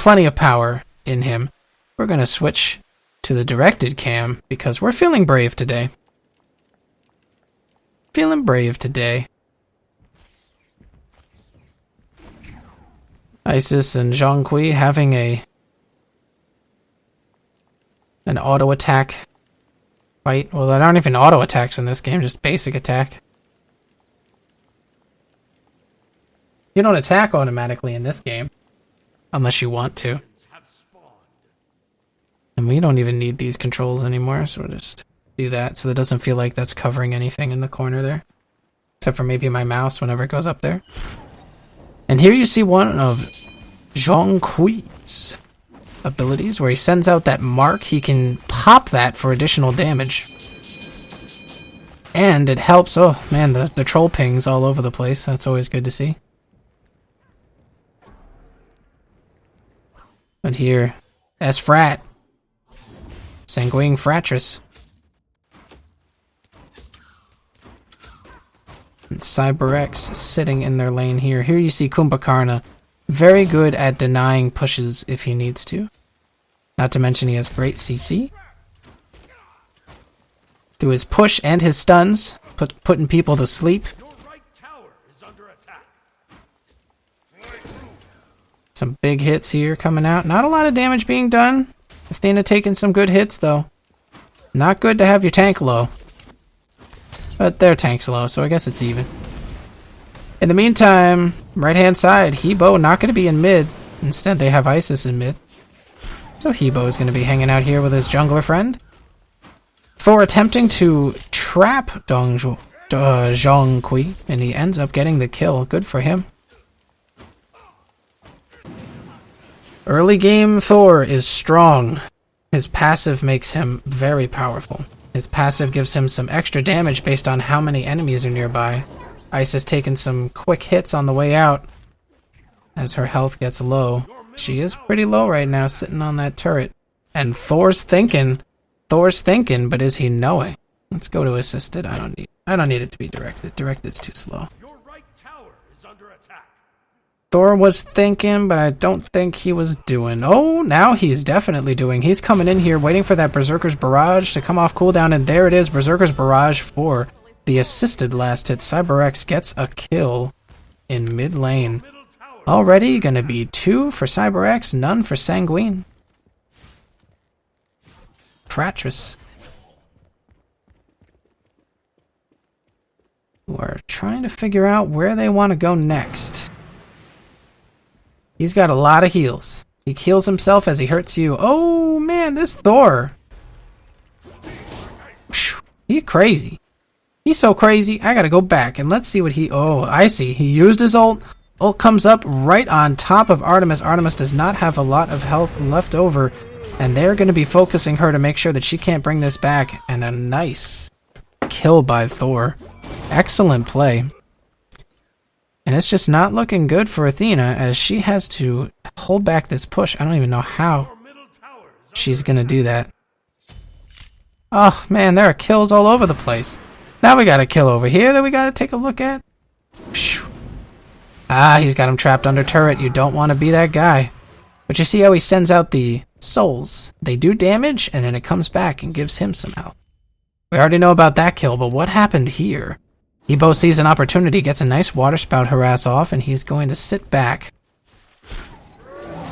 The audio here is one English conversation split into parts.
plenty of power in him. We're going to switch to the directed cam because we're feeling brave today. Feeling brave today. Isis and Zhongqi having an auto attack fight. Well, there aren't even auto attacks in this game, just basic attack. You don't attack automatically in this game unless you want to. And we don't even need these controls anymore, so we'll just do that so that it doesn't feel like that's covering anything in the corner there. Except for maybe my mouse whenever it goes up there. And here you see one of Zhongqi's abilities where he sends out that mark. He can pop that for additional damage. And it helps. Oh man, the troll pings all over the place. That's always good to see. But here, S-Frat. Sanguine Frateris. And CyberX sitting in their lane here. Here you see Kumbhakarna. Very good at denying pushes if he needs to. Not to mention he has great CC. Through his push and his stuns, putting people to sleep. Some big hits here coming out. Not a lot of damage being done. Athena taking some good hits though. Not good to have your tank low. But their tank's low, so I guess it's even. In the meantime, right-hand side, Hebo not going to be in mid. Instead, they have Isis in mid. So Hebo is going to be hanging out here with his jungler friend. Thor attempting to trap Zhongqi, and he ends up getting the kill. Good for him. Early game Thor is strong. His passive makes him very powerful. His passive gives him some extra damage based on how many enemies are nearby. Isis taking some quick hits on the way out as her health gets low. She is pretty low right now, sitting on that turret. And Thor's thinking, but is he knowing? Let's go to assisted. I don't need it to be directed. Directed's too slow. Your right tower is under attack. Thor was thinking, but I don't think he was doing. Oh, now he's definitely doing. He's coming in here waiting for that Berserker's Barrage to come off cooldown, and there it is, Berserker's Barrage for the assisted last hit. CyberX gets a kill in mid lane. Already gonna be 2 for CyberX, none for Sanguine. Frateris, who are trying to figure out where they want to go next. He's got a lot of heals. He heals himself as he hurts you. Oh man, this Thor. He's crazy. He's so crazy. I gotta go back and let's see what he... Oh, I see. He used his ult. Ult comes up right on top of Artemis. Artemis does not have a lot of health left over. And they're going to be focusing her to make sure that she can't bring this back. And a nice kill by Thor. Excellent play. And it's just not looking good for Athena as she has to hold back this push. I don't even know how she's going to do that. Oh man, there are kills all over the place. Now we got a kill over here that we got to take a look at. Ah, he's got him trapped under turret. You don't want to be that guy. But you see how he sends out the souls. They do damage, and then it comes back and gives him some health. We already know about that kill, but what happened here? Hebo sees an opportunity, gets a nice water spout harass off, and he's going to sit back.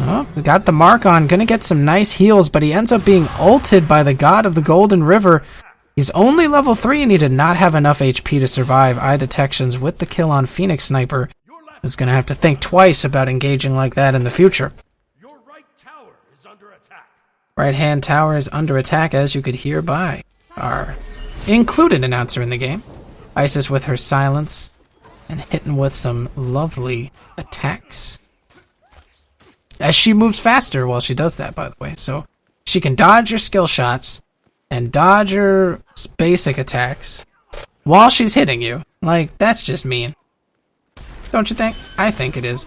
Oh, got the mark on, gonna get some nice heals, but he ends up being ulted by the god of the Golden River. He's only level 3 and he did not have enough HP to survive eye detections with the kill on Phoenix Sniper. He's gonna have to think twice about engaging like that in the future. Your right tower is under attack. Right-hand tower is under attack, as you could hear by our included announcer in the game. Isis with her silence and hitting with some lovely attacks. As she moves faster while she does that, by the way. So she can dodge your skill shots and dodge your basic attacks while she's hitting you. Like, that's just mean. Don't you think? I think it is.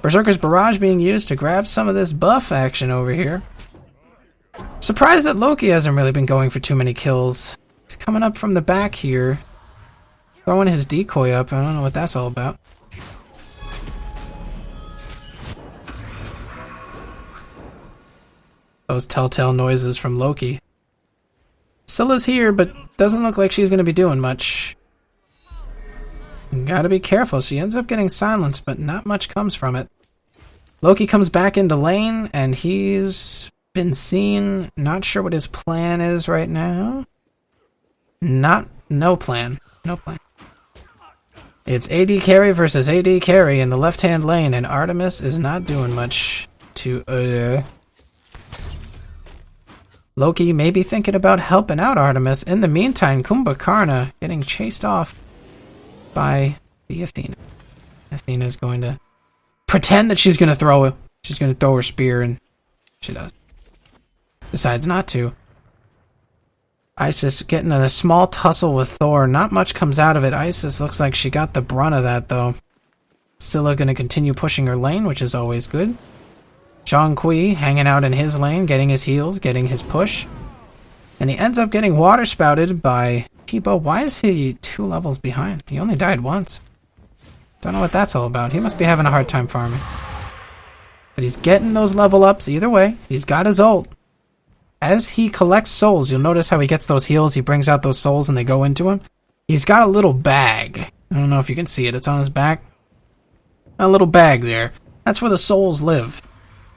Berserker's Barrage being used to grab some of this buff action over here. Surprised that Loki hasn't really been going for too many kills. He's coming up from the back here. Throwing his decoy up. I don't know what that's all about. Those telltale noises from Loki. Scylla's here, but doesn't look like she's going to be doing much. Gotta be careful. She ends up getting silenced, but not much comes from it. Loki comes back into lane, and he's been seen. Not sure what his plan is right now. No plan. No plan. It's AD carry versus AD carry in the left-hand lane, and Artemis is not doing much to... Loki may be thinking about helping out Artemis. In the meantime, Kumbhakarna getting chased off by the Athena. Athena's going to pretend that she's going to throw her spear, and she does. Decides not to. Isis getting in a small tussle with Thor. Not much comes out of it. Isis looks like she got the brunt of that, though. Scylla going to continue pushing her lane, which is always good. Zhonghui hanging out in his lane, getting his heals, getting his push. And he ends up getting water spouted by Kibo. Why is he 2 levels behind? He only died once. Don't know what that's all about. He must be having a hard time farming. But he's getting those level ups either way. He's got his ult. As he collects souls, you'll notice how he gets those heals. He brings out those souls and they go into him. He's got a little bag. I don't know if you can see it. It's on his back. A little bag there. That's where the souls live.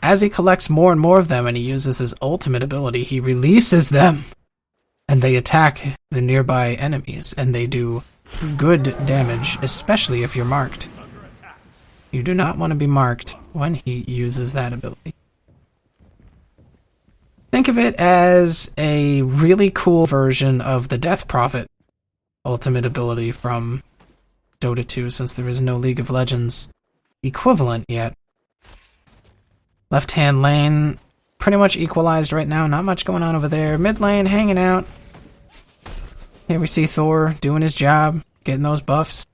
As he collects more and more of them and he uses his ultimate ability, he releases them. And they attack the nearby enemies. And they do good damage, especially if you're marked. You do not want to be marked when he uses that ability. Think of it as a really cool version of the Death Prophet ultimate ability from Dota 2, since there is no League of Legends equivalent yet. Left-hand lane, pretty much equalized right now. Not much going on over there. Mid lane, hanging out. Here we see Thor doing his job, getting those buffs,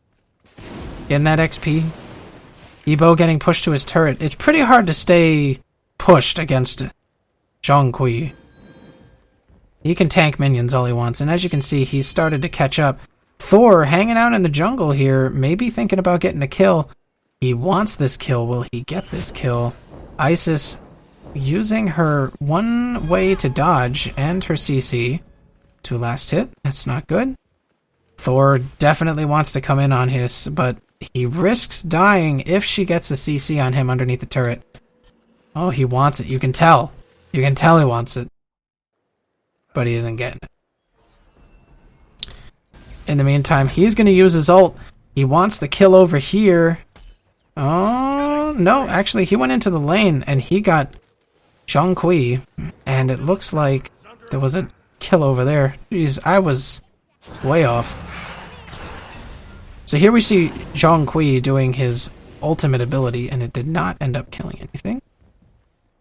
getting that XP. Ebo getting pushed to his turret. It's pretty hard to stay pushed against Zhonghui. He can tank minions all he wants, and as you can see, he's started to catch up. Thor hanging out in the jungle here, maybe thinking about getting a kill. He wants this kill. Will he get this kill? Isis using her one way to dodge and her CC to last hit. That's not good. Thor definitely wants to come in on his, but he risks dying if she gets a CC on him underneath the turret. Oh, he wants it. You can tell. You can tell he wants it. But he isn't getting it. In the meantime, he's going to use his ult. He wants the kill over here. Oh, no. Actually, he went into the lane and he got Zhonghui. And it looks like there was a kill over there. Jeez, I was way off. So here we see Zhonghui doing his ultimate ability, and it did not end up killing anything.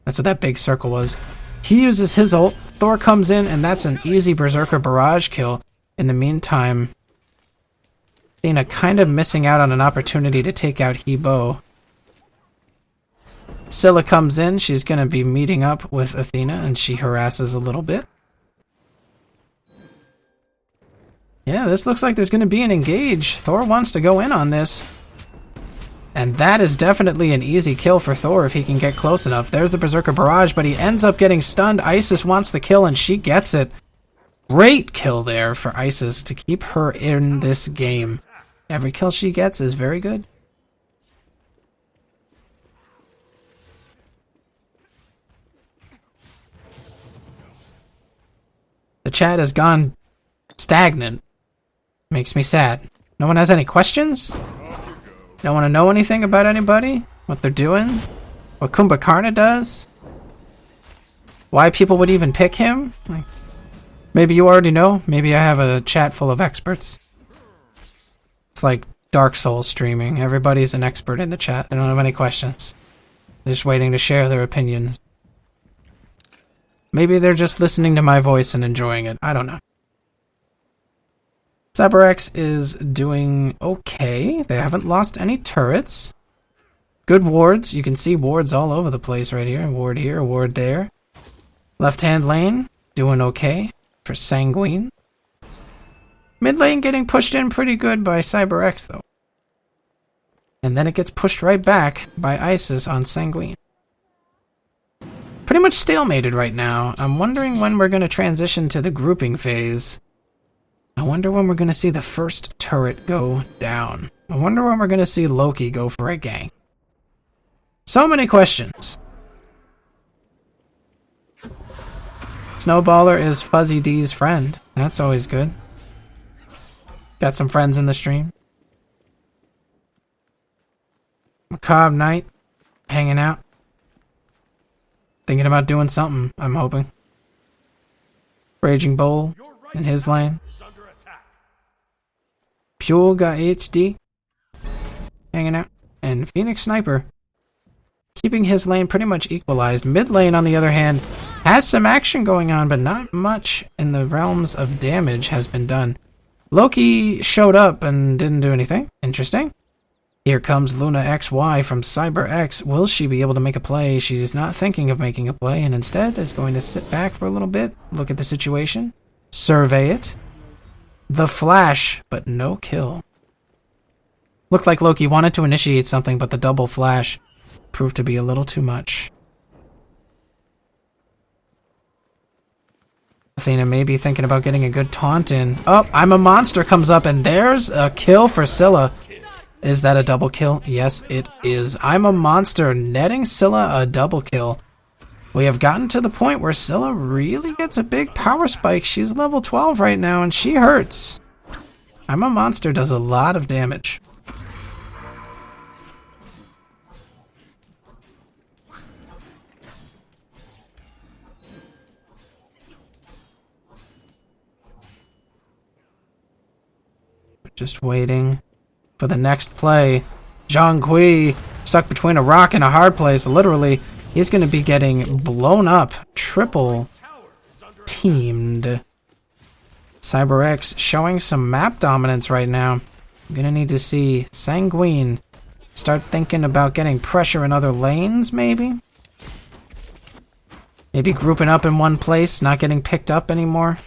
That's what that big circle was. He uses his ult, Thor comes in, and that's an easy Berserker barrage kill. In the meantime, Athena kind of missing out on an opportunity to take out Hebo. Scylla comes in, she's going to be meeting up with Athena, and she harasses a little bit. Yeah, this looks like there's going to be an engage. Thor wants to go in on this. And that is definitely an easy kill for Thor if he can get close enough. There's the Berserker Barrage, but he ends up getting stunned. Isis wants the kill, and she gets it. Great kill there for Isis to keep her in this game. Every kill she gets is very good. The chat has gone stagnant. Makes me sad. No one has any questions? Don't want to know anything about anybody? What they're doing? What Kumbhakarna does? Why people would even pick him? Like, maybe you already know. Maybe I have a chat full of experts. It's like Dark Souls streaming. Everybody's an expert in the chat. They don't have any questions. They're just waiting to share their opinions. Maybe they're just listening to my voice and enjoying it. I don't know. CyberX is doing okay. They haven't lost any turrets. Good wards. You can see wards all over the place right here. Ward here, ward there. Left-hand lane, doing okay for Sanguine. Mid lane getting pushed in pretty good by CyberX, though. And then it gets pushed right back by Isis on Sanguine. pretty much stalemated right now. I'm wondering when we're going to transition to the grouping phase. I wonder when we're going to see the first turret go down. I wonder when we're going to see Loki go for a gank. So many questions. Snowballer is Fuzzy D's friend. That's always good. Got some friends in the stream. Macabre Knight, hanging out. Thinking about doing something, I'm hoping. Raging Bull in his lane. Pulga HD, hanging out. And Phoenix Sniper, keeping his lane pretty much equalized. Mid lane, on the other hand, has some action going on, but not much in the realms of damage has been done. Loki showed up and didn't do anything. Interesting. Here comes Luna XY from CyberX. Will she be able to make a play? She's not thinking of making a play and instead is going to sit back for a little bit, look at the situation, survey it. The flash, but no kill. Looked like Loki wanted to initiate something, but the double flash proved to be a little too much. Athena may be thinking about getting a good taunt in. Oh, I'm a monster comes up and there's a kill for Scylla. Is that a double kill? Yes, it is. I'm a monster netting Scylla a double kill. We have gotten to the point where Scylla really gets a big power spike. She's level 12 right now and she hurts. I'm a monster does a lot of damage. Just waiting for the next play. Zhonghui stuck between a rock and a hard place. Literally, he's going to be getting blown up. Triple teamed. CyberX showing some map dominance right now. I'm going to need to see Sanguine start thinking about getting pressure in other lanes, maybe? Maybe grouping up in one place, not getting picked up anymore.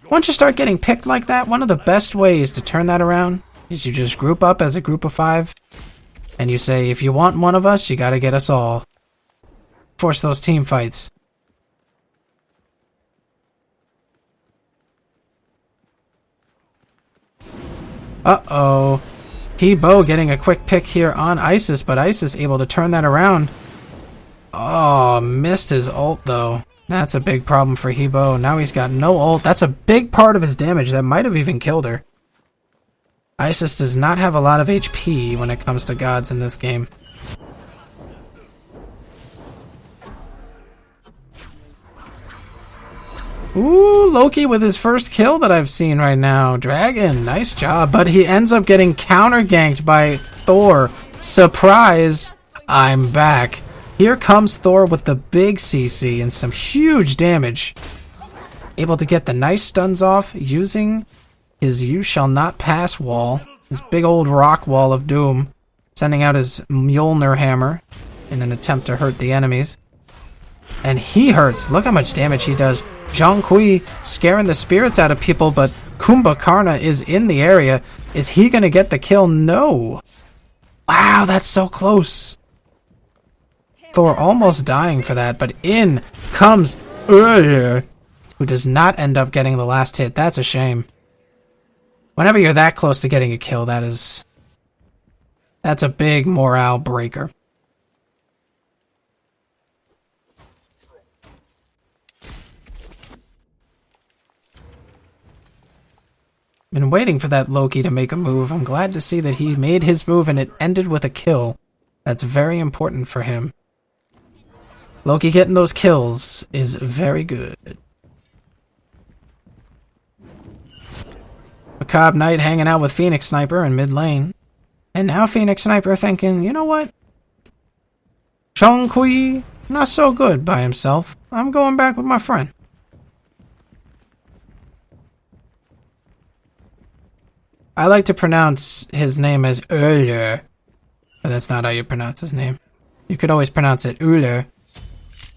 Once you start getting picked like that, one of the best ways to turn that around is you just group up as a group of 5, and you say, if you want one of us, you gotta get us all. Force those team fights. Uh-oh. T-Bow getting a quick pick here on Isis, but Isis able to turn that around. Oh, missed his ult, though. That's a big problem for Hebo. Now he's got no ult. That's a big part of his damage. That might have even killed her. Isis does not have a lot of HP when it comes to gods in this game. Ooh, Loki with his first kill that I've seen right now. Dragon, nice job. But he ends up getting counter-ganked by Thor. Surprise, I'm back. Here comes Thor with the big CC and some huge damage. Able to get the nice stuns off using his You Shall Not Pass wall. His big old rock wall of doom. Sending out his Mjolnir hammer in an attempt to hurt the enemies. And he hurts. Look how much damage he does. Zhang Kui scaring the spirits out of people, but Kumbhakarna is in the area. Is he going to get the kill? No. Wow, that's so close. Thor almost dying for that, but in comes who does not end up getting the last hit. That's a shame. Whenever you're that close to getting a kill, that's a big morale breaker. Been waiting for that Loki to make a move. I'm glad to see that he made his move and it ended with a kill. That's very important for him. Loki getting those kills is very good. Macabre Knight hanging out with Phoenix Sniper in mid lane. And now Phoenix Sniper thinking, you know what? Zhang Kui, not so good by himself. I'm going back with my friend. I like to pronounce his name as Uller, but that's not how you pronounce his name. You could always pronounce it Uller.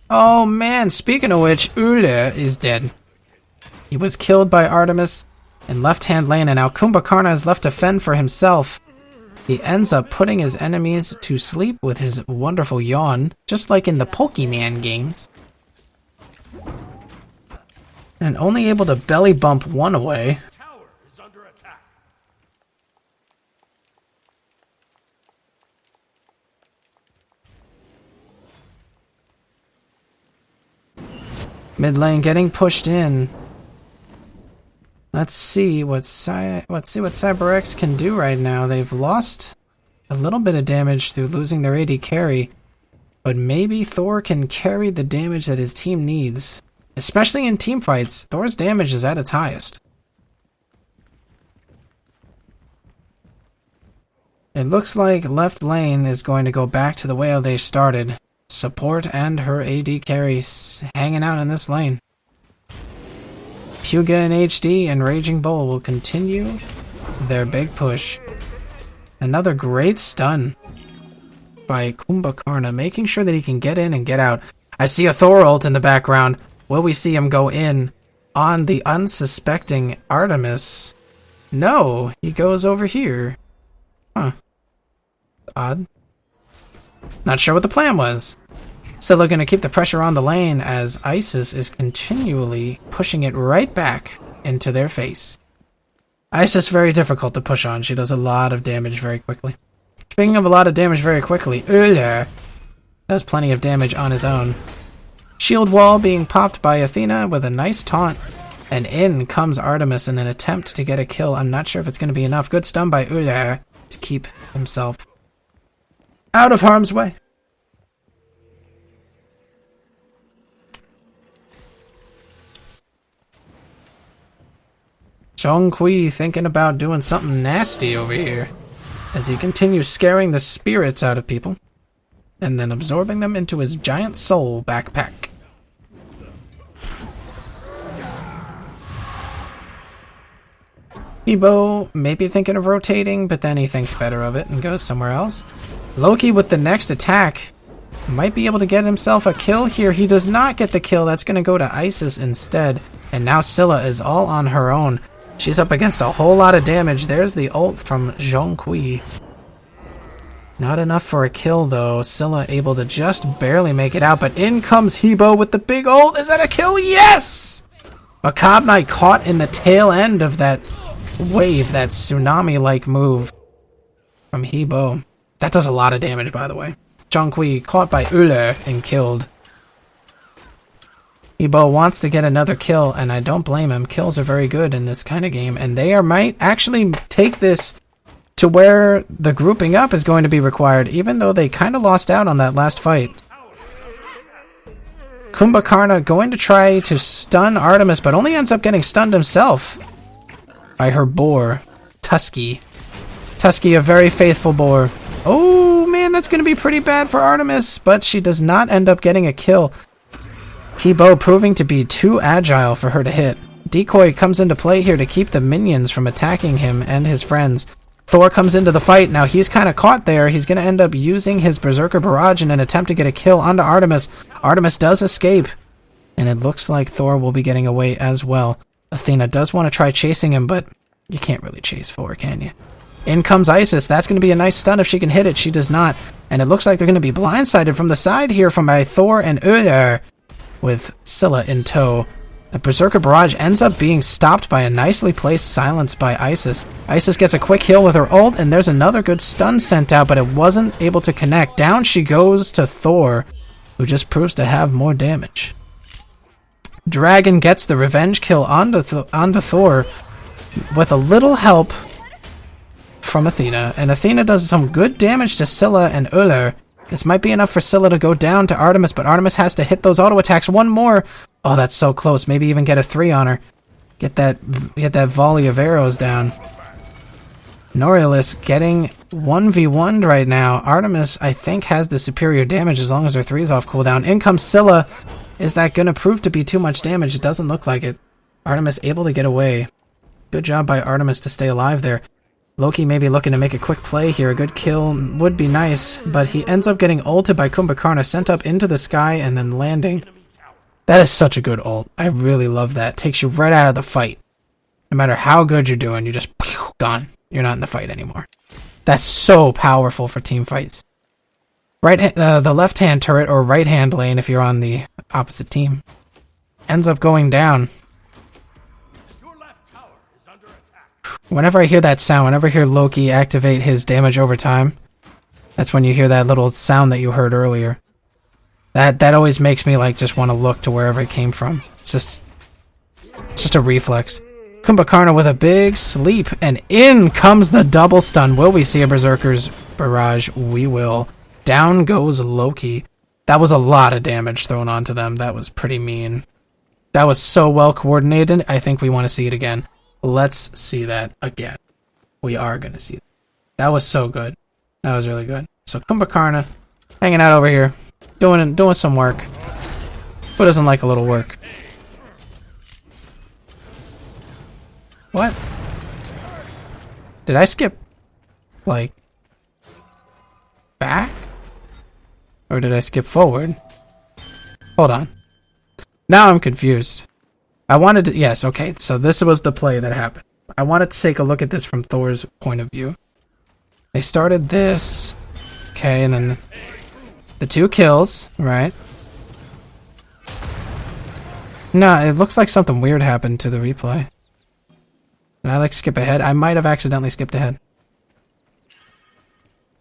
Oh man, speaking of which, Uller is dead. He was killed by Artemis in left-hand lane, and now Kumbhakarna is left to fend for himself. He ends up putting his enemies to sleep with his wonderful yawn, just like in the Pokemon games. And only able to belly bump one away. Tower is under attack. Mid lane getting pushed in. Let's see what CyberX can do right now. They've lost a little bit of damage through losing their AD carry, but maybe Thor can carry the damage that his team needs. Especially in team fights, Thor's damage is at its highest. It looks like left lane is going to go back to the way they started. Support and her AD carry hanging out in this lane. Hyuga in HD and Raging Bull will continue their big push. Another great stun by Kumbhakarna, making sure that he can get in and get out. I see a Thor ult in the background. Will we see him go in on the unsuspecting Artemis? No, he goes over here. Huh. Odd. Not sure what the plan was. Scylla gonna keep the pressure on the lane as Isis is continually pushing it right back into their face. Isis very difficult to push on. She does a lot of damage very quickly. Speaking of a lot of damage very quickly, Uller does plenty of damage on his own. Shield wall being popped by Athena with a nice taunt. And in comes Artemis in an attempt to get a kill. I'm not sure if it's going to be enough. Good stun by Uller to keep himself out of harm's way. Zhonghui thinking about doing something nasty over here as he continues scaring the spirits out of people and then absorbing them into his giant soul backpack. Ebo maybe thinking of rotating, but then he thinks better of it and goes somewhere else. Loki with the next attack might be able to get himself a kill here. He does not get the kill. That's going to go to Isis instead. And now Scylla is all on her own. She's up against a whole lot of damage. There's the ult from Zhonghui. Not enough for a kill, though. Scylla able to just barely make it out, but in comes Hebo with the big ult. Is that a kill? Yes! Macabre Knight caught in the tail end of that wave, that tsunami-like move from Hebo. That does a lot of damage, by the way. Zhonghui caught by Uller and killed. Hebo wants to get another kill, and I don't blame him. Kills are very good in this kind of game, and they might actually take this to where the grouping up is going to be required, even though they kind of lost out on that last fight. Kumbhakarna going to try to stun Artemis, but only ends up getting stunned himself by her boar, Tusky. Tusky, a very faithful boar. Oh man, that's going to be pretty bad for Artemis, but she does not end up getting a kill. Hebo proving to be too agile for her to hit. Decoy comes into play here to keep the minions from attacking him and his friends. Thor comes into the fight. Now he's kind of caught there. He's going to end up using his Berserker Barrage in an attempt to get a kill onto Artemis. Artemis does escape, and it looks like Thor will be getting away as well. Athena does want to try chasing him, but you can't really chase Thor, can you? In comes Isis. That's going to be a nice stun if she can hit it. She does not. And it looks like they're going to be blindsided from the side here from by Thor and Uller with Scylla in tow. The Berserker Barrage ends up being stopped by a nicely placed silence by Isis. Isis gets a quick heal with her ult, and there's another good stun sent out, but it wasn't able to connect. Down she goes to Thor, who just proves to have more damage. Dragon gets the revenge kill onto Thor with a little help from Athena, and Athena does some good damage to Scylla and Uller. This might be enough for Scylla to go down to Artemis, but Artemis has to hit those auto attacks. One more. Oh, that's so close. Maybe even get a 3 on her. Get that volley of arrows down. Norilus getting 1v1'd right now. Artemis, I think, has the superior damage as long as her 3's off cooldown. In comes Scylla. Is that going to prove to be too much damage? It doesn't look like it. Artemis able to get away. Good job by Artemis to stay alive there. Loki may be looking to make a quick play here. A good kill would be nice, but he ends up getting ulted by Kumbhakarna, sent up into the sky, and then landing. That is such a good ult. I really love that. Takes you right out of the fight. No matter how good you're doing, you're just gone. You're not in the fight anymore. That's so powerful for team fights. The left-hand turret, or right-hand lane if you're on the opposite team, ends up going down. Whenever I hear that sound, whenever I hear Loki activate his damage over time, that's when you hear that little sound that you heard earlier. That always makes me like just want to look to wherever it came from. It's just a reflex. Kumbhakarna with a big sleep, and in comes the double stun. Will we see a Berserker's Barrage? We will. Down goes Loki. That was a lot of damage thrown onto them. That was pretty mean. That was so well coordinated. I think we want to see it again. Let's see that again. We are going to see that. That was so good. That was really good. So Kumbhakarna hanging out over here, doing some work. Who doesn't like a little work? What? Did I skip, like, back? Or did I skip forward? Hold on. Now I'm confused. I wanted to... Yes, okay. So this was the play that happened. I wanted to take a look at this from Thor's point of view. They started this. Okay, and then the 2 kills, right? No, it looks like something weird happened to the replay. Did I, like, skip ahead? I might have accidentally skipped ahead.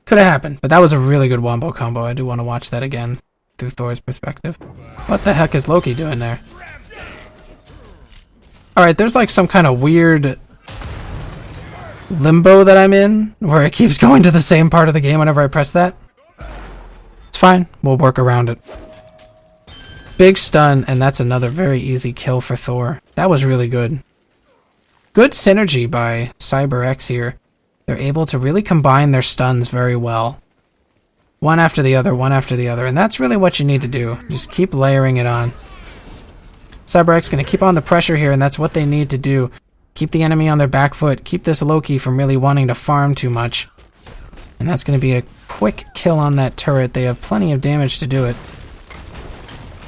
Could have happened, but that was a really good wombo combo. I do want to watch that again through Thor's perspective. What the heck is Loki doing there? Alright, there's like some kind of weird limbo that I'm in, where it keeps going to the same part of the game whenever I press that. It's fine. We'll work around it. Big stun, and that's another very easy kill for Thor. That was really good. Good synergy by CyberX here. They're able to really combine their stuns very well. One after the other, one after the other. And that's really what you need to do. Just keep layering it on. CyberX going to keep on the pressure here, and that's what they need to do. Keep the enemy on their back foot. Keep this Loki from really wanting to farm too much. And that's going to be a quick kill on that turret. They have plenty of damage to do it.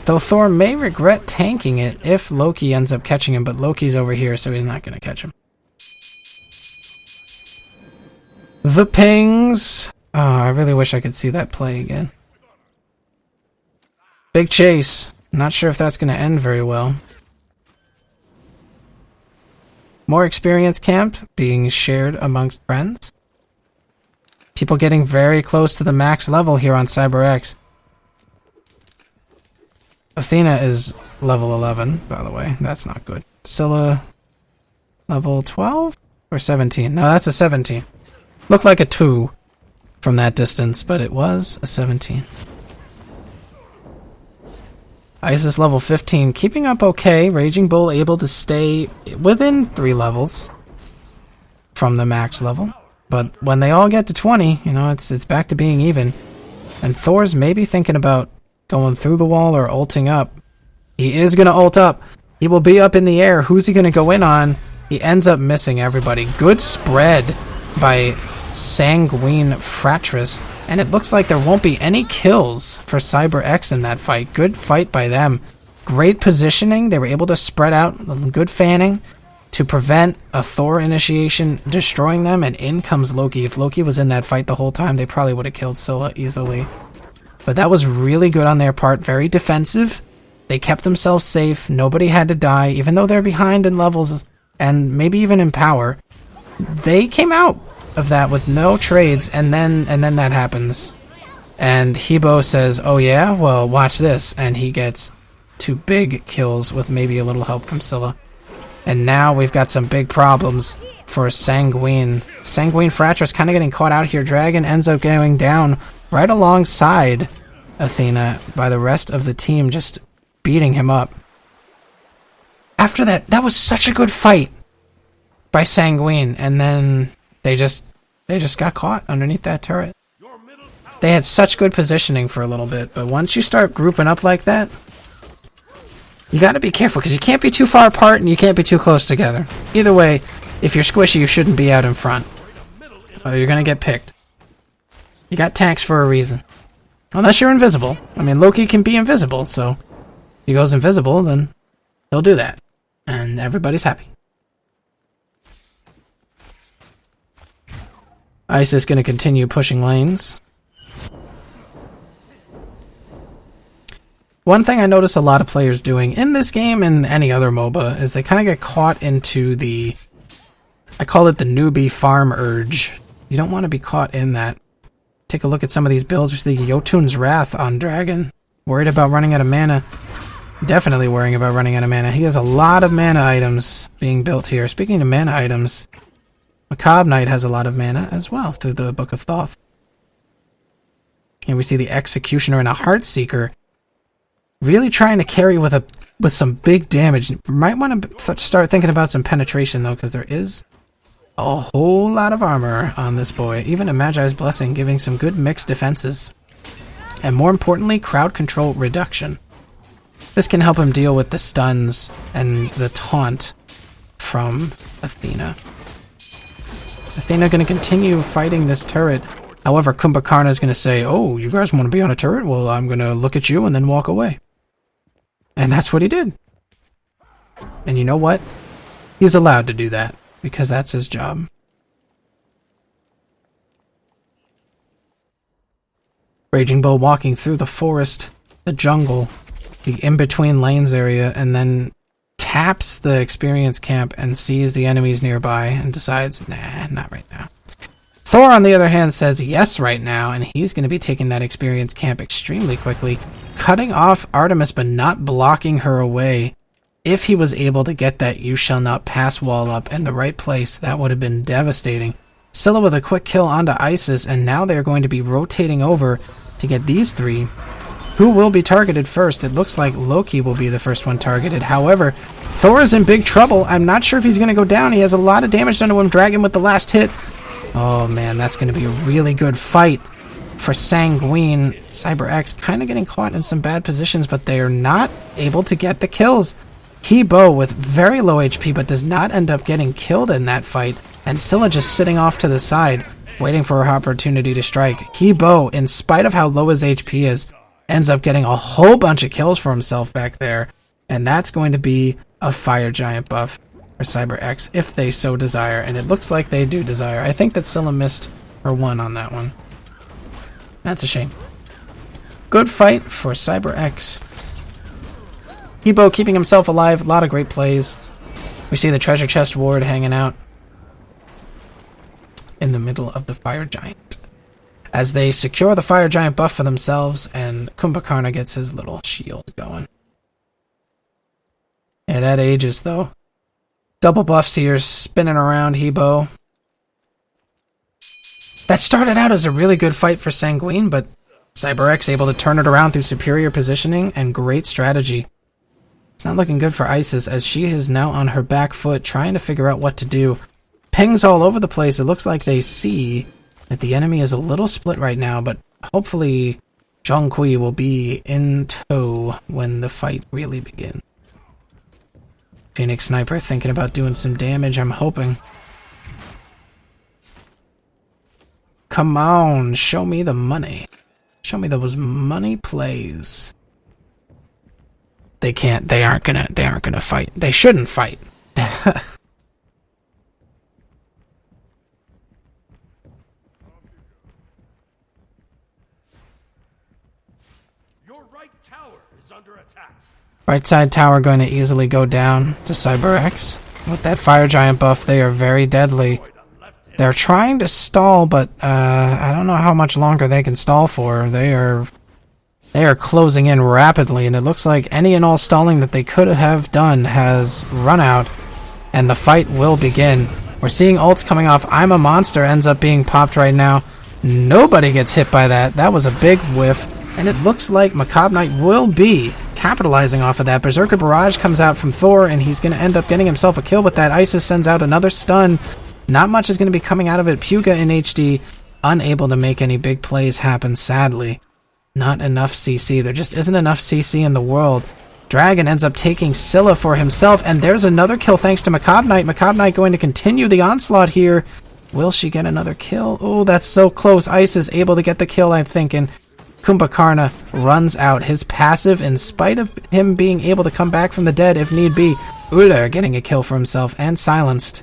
Though Thor may regret tanking it if Loki ends up catching him, but Loki's over here, so he's not going to catch him. The pings. Oh, I really wish I could see that play again. Big chase. Not sure if that's going to end very well. More experience camp being shared amongst friends. People getting very close to the max level here on CyberX. Athena is level 11, by the way. That's not good. Scylla, level 12? Or 17? No, that's a 17. Looked like a 2 from that distance, but it was a 17. Isis level 15, keeping up okay. Raging Bull able to stay within 3 levels from the max level. But when they all get to 20, you know, it's back to being even. And Thor's maybe thinking about going through the wall or ulting up. He is going to ult up. He will be up in the air. Who's he going to go in on? He ends up missing everybody. Good spread by Sanguine Frateris. And it looks like there won't be any kills for CyberX in that fight. Good fight by them. Great positioning. They were able to spread out. Good fanning to prevent a Thor initiation destroying them. And in comes Loki. If Loki was in that fight the whole time, they probably would have killed Scylla easily. But that was really good on their part. Very defensive. They kept themselves safe. Nobody had to die. Even though they're behind in levels and maybe even in power, they came out of that with no trades, and then that happens. And Hebo says, oh yeah? Well, watch this. And he gets 2 big kills with maybe a little help from Scylla. And now we've got some big problems for Sanguine. Sanguine Frateris kind of getting caught out here. Dragon ends up going down right alongside Athena by the rest of the team, just beating him up. After that, that was such a good fight by Sanguine, and then they just got caught underneath that turret. They had such good positioning for a little bit, but once you start grouping up like that, you got to be careful, because you can't be too far apart and you can't be too close together. Either way, if you're squishy, you shouldn't be out in front, or you're going to get picked. You got tanks for a reason. Unless you're invisible. I mean, Loki can be invisible, so if he goes invisible, then he'll do that. And everybody's happy. Isis going to continue pushing lanes. One thing I notice a lot of players doing in this game and any other MOBA is they kind of get caught into the I call it the newbie farm urge. You don't want to be caught in that. Take a look at some of these builds. We see Jotun's Wrath on Dragon. Worried about running out of mana. Definitely worrying about running out of mana. He has a lot of mana items being built here. Speaking of mana items, Macabre Knight has a lot of mana as well through the Book of Thoth. And we see the Executioner and a Heartseeker really trying to carry with some big damage. Might want to start thinking about some penetration though, because there is a whole lot of armor on this boy. Even a Magi's Blessing giving some good mixed defenses. And more importantly, crowd control reduction. This can help him deal with the stuns and the taunt from Athena. Athena going to continue fighting this turret. However, Kumbhakarna is going to say, oh, you guys want to be on a turret? Well, I'm going to look at you and then walk away. And that's what he did. And you know what? He's allowed to do that, because that's his job. Raging Bull walking through the forest, the jungle, the in-between lanes area, and then taps the experience camp and sees the enemies nearby and decides, nah, not right now. Thor, on the other hand, says yes right now, and he's going to be taking that experience camp extremely quickly, cutting off Artemis but not blocking her away. If he was able to get that You Shall Not Pass wall up in the right place, that would have been devastating. Scylla with a quick kill onto Isis, and now they're going to be rotating over to get these three. Who will be targeted first? It looks like Loki will be the first one targeted. However, Thor is in big trouble. I'm not sure if he's going to go down. He has a lot of damage done to him. Dragon with the last hit. Oh man, that's going to be a really good fight for Sanguine. CyberX kind of getting caught in some bad positions, but they're not able to get the kills. He-Bo with very low HP, but does not end up getting killed in that fight. And Scylla just sitting off to the side, waiting for her opportunity to strike. He-Bo, in spite of how low his HP is, ends up getting a whole bunch of kills for himself back there. And that's going to be a Fire Giant buff for CyberX, if they so desire. And it looks like they do desire. I think that Scylla missed her one on that one. That's a shame. Good fight for CyberX. He-Bo keeping himself alive. A lot of great plays. We see the treasure chest ward hanging out in the middle of the Fire Giant, as they secure the Fire Giant buff for themselves, and Kumbhakarna gets his little shield going. Yeah, that ages, though. Double buffs here, spinning around He-Bo. That started out as a really good fight for Sanguine, but CyberX able to turn it around through superior positioning and great strategy. It's not looking good for Isis, as she is now on her back foot, trying to figure out what to do. Pings all over the place. It looks like they see that the enemy is a little split right now, but hopefully Zhongkui will be in tow when the fight really begins. Phoenix Sniper thinking about doing some damage, I'm hoping. Come on, show me the money. Show me those money plays. They can't, they aren't gonna fight. They shouldn't fight. Your right tower is under attack. Right side tower going to easily go down to CyberX. With that Fire Giant buff, they are very deadly. They're trying to stall, but I don't know how much longer they can stall for. They are closing in rapidly, and it looks like any and all stalling that they could have done has run out, and the fight will begin. We're seeing ults coming off. I'm a Monster ends up being popped right now. Nobody gets hit by that. That was a big whiff, and it looks like Macabre Knight will be capitalizing off of that. Berserker Barrage comes out from Thor, and he's going to end up getting himself a kill with that. Isis sends out another stun. Not much is going to be coming out of it. Puga in HD, unable to make any big plays happen, sadly. Not enough CC. There just isn't enough CC in the world. Dragon ends up taking Scylla for himself, and there's another kill thanks to Macabre Knight. Macabre Knight going to continue the onslaught here. Will she get another kill? Oh, that's so close. Ice is able to get the kill, I'm thinking. Kumbhakarna runs out. His passive, in spite of him being able to come back from the dead if need be. Uller getting a kill for himself and silenced.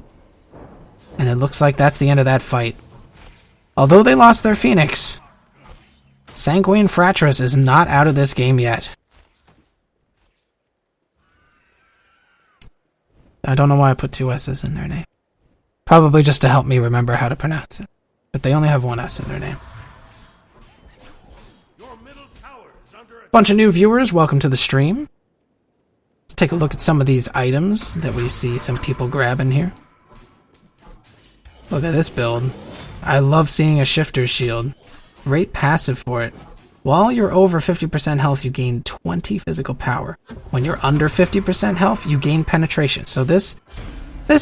And it looks like that's the end of that fight. Although they lost their Phoenix, Sanguine Frateris is not out of this game yet. I don't know why I put two S's in their name. Probably just to help me remember how to pronounce it. But they only have one S in their name. Your middle tower is under attack. Bunch of new viewers, welcome to the stream. Let's take a look at some of these items that we see some people grabbing here. Look at this build. I love seeing a shifter's shield. Great passive for it. While you're over 50% health, you gain 20 physical power. When you're under 50% health, you gain penetration. So this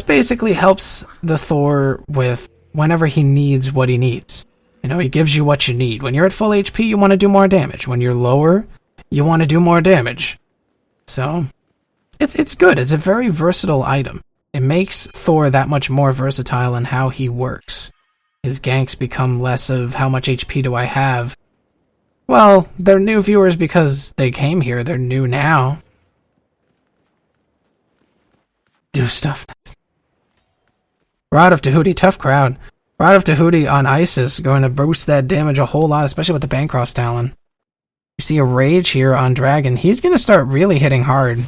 basically helps the Thor with whenever he needs what he needs. You know, he gives you what you need. When you're at full HP, you want to do more damage. When you're lower, you want to do more damage. So, it's good. It's a very versatile item. It makes Thor that much more versatile in how he works. His ganks become less of how much HP do I have. Well, they're new viewers because they came here. They're new now. Do stuff next. Rod of Tahuti, tough crowd. Rod of Tahuti on Isis going to boost that damage a whole lot, especially with the Bancroft's Talon. You see a Rage here on Dragon. He's going to start really hitting hard.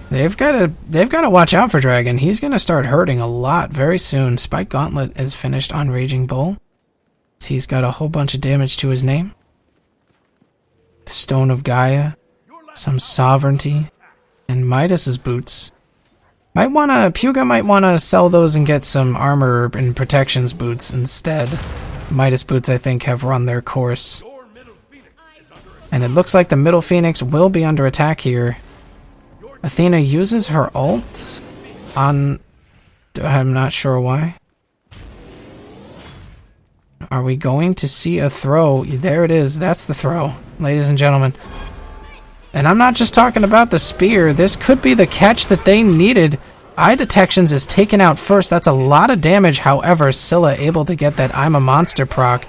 They've got to watch out for Dragon. He's going to start hurting a lot very soon. Spike Gauntlet is finished on Raging Bull. He's got a whole bunch of damage to his name. The Stone of Gaia, some Sovereignty, and Midas's boots. Puga might wanna sell those and get some armor and protections boots instead. Midas boots, I think, have run their course. And it looks like the Middle Phoenix will be under attack here. Athena uses her ult on... I'm not sure why. Are we going to see a throw? There it is. That's the throw, ladies and gentlemen. And I'm not just talking about the spear. This could be the catch that they needed. Eye Detections is taken out first. That's a lot of damage. However, Scylla able to get that I'm a Monster proc.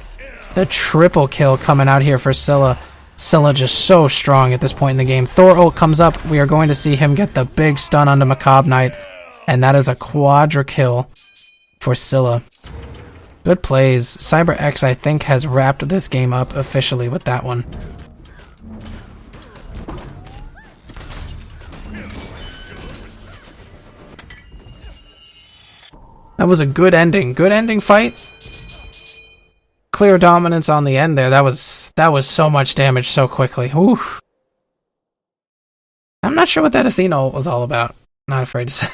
The triple kill coming out here for Scylla. Scylla just so strong at this point in the game. Thor ult comes up. We are going to see him get the big stun onto Macabre Knight. And that is a quadra kill for Scylla. Good plays. CyberX, I think, has wrapped this game up officially with that one. That was a good ending. Good ending fight. Clear dominance on the end there. That was so much damage so quickly. Oof. I'm not sure what that Athena ult was all about. Not afraid to say.